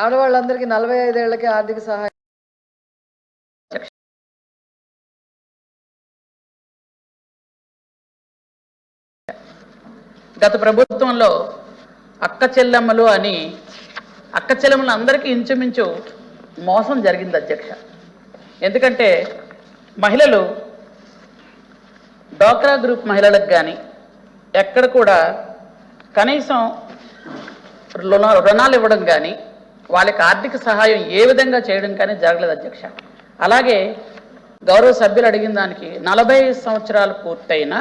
ఆడవాళ్ళందరికీ 45 ఏళ్లకే ఆర్థిక సహాయం. గత ప్రభుత్వంలో అక్క చెల్లెమ్మలు అని అక్క చెల్లెమ్మలు అందరికీ ఇంచుమించు మోసం జరిగింది అధ్యక్ష. ఎందుకంటే మహిళలు డ్వాక్రా గ్రూప్ మహిళలకు కానీ ఎక్కడ కూడా కనీసం రుణాలు ఇవ్వడం కానీ వాళ్ళకి ఆర్థిక సహాయం ఏ విధంగా చేయడం కానీ జరగలేదు అధ్యక్ష. అలాగే గౌరవ సభ్యులు అడిగిన దానికి 45 సంవత్సరాలు పూర్తయిన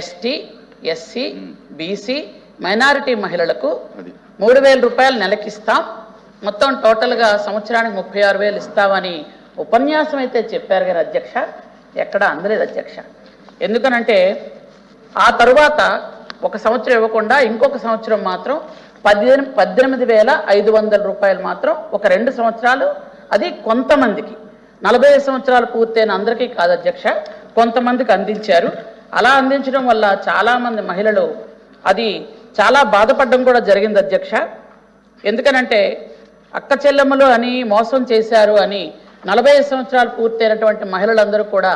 ఎస్టీ, ఎస్సీ, బీసీ, మైనారిటీ మహిళలకు 3,000 రూపాయలు నెలకిస్తాం, మొత్తం టోటల్గా సంవత్సరానికి 36,000 ఇస్తామని ఉపన్యాసం అయితే చెప్పారు కానీ అధ్యక్ష ఎక్కడ అందలేదు అధ్యక్ష. ఎందుకనంటే ఆ తరువాత ఒక సంవత్సరం ఇవ్వకుండా ఇంకొక సంవత్సరం మాత్రం 18,500 రూపాయలు మాత్రం ఒక 2 సంవత్సరాలు, అది కొంతమందికి 45 సంవత్సరాలు పూర్తయిన అందరికీ కాదు అధ్యక్ష, కొంతమందికి అందించారు. అలా అందించడం వల్ల చాలామంది మహిళలు అది చాలా బాధపడడం కూడా జరిగింది అధ్యక్ష. ఎందుకనంటే అక్క చెల్లెమ్మలు అని మోసం చేశారు అని 45 సంవత్సరాలు పూర్తయినటువంటి మహిళలందరూ కూడా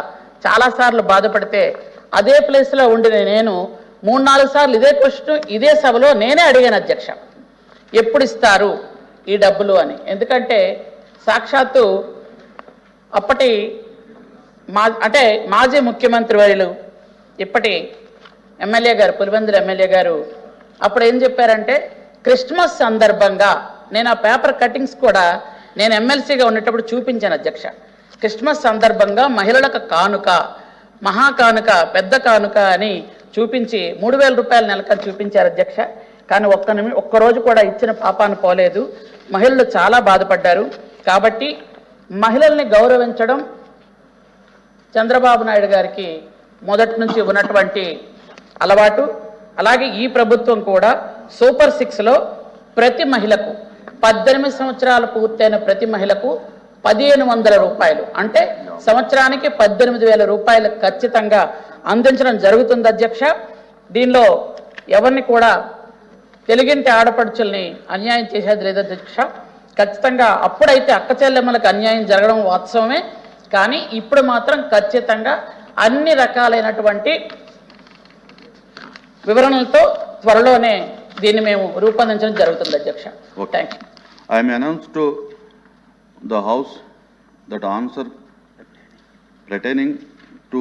చాలాసార్లు బాధపడితే అదే ప్లేస్లో ఉండి నేను 3-4 సార్లు ఇదే క్వశ్చన్ ఇదే సభలో నేనే అడిగాను అధ్యక్ష, ఎప్పుడు ఇస్తారు ఈ డబ్బులు అని. ఎందుకంటే సాక్షాత్తు అప్పటి మాజీ ముఖ్యమంత్రి వర్యులు ఇప్పటి ఎమ్మెల్యే గారు, పులివెందుల ఎమ్మెల్యే గారు అప్పుడు ఏం చెప్పారంటే క్రిస్మస్ సందర్భంగా, నేను ఆ పేపర్ కటింగ్స్ కూడా నేను ఎమ్మెల్సీగా ఉండేటప్పుడు చూపించాను అధ్యక్ష, క్రిస్మస్ సందర్భంగా మహిళలకు కానుక, మహాకానుక, పెద్ద కానుక అని చూపించి 3,000 రూపాయల నెలకని చూపించారు అధ్యక్ష. కానీ ఒక్కరోజు కూడా ఇచ్చిన పాపాను పోలేదు, మహిళలు చాలా బాధపడ్డారు. కాబట్టి మహిళల్ని గౌరవించడం చంద్రబాబు నాయుడు గారికి మొదటి నుంచి ఉన్నటువంటి అలవాటు. అలాగే ఈ ప్రభుత్వం కూడా సూపర్ 6లో ప్రతి మహిళకు 18 సంవత్సరాలు పూర్తయిన ప్రతి మహిళకు 1,500 రూపాయలు, అంటే సంవత్సరానికి 18,000 రూపాయలు ఖచ్చితంగా అందించడం జరుగుతుంది అధ్యక్ష. దీనిలో ఎవరిని కూడా తెలుగింటి ఆడపడుచుల్ని అన్యాయం చేసేది లేదు అధ్యక్ష. ఖచ్చితంగా అప్పుడైతే అక్క చెల్లెమ్మలకు అన్యాయం జరగడం వాస్తవమే, కానీ ఇప్పుడు మాత్రం ఖచ్చితంగా అన్ని రకాలైనటువంటి వివరణలతో త్వరలోనే దీన్ని మేము రూపొందించడం జరుగుతుంది అధ్యక్ష. Thank you. I am announced to the House that answer pertaining to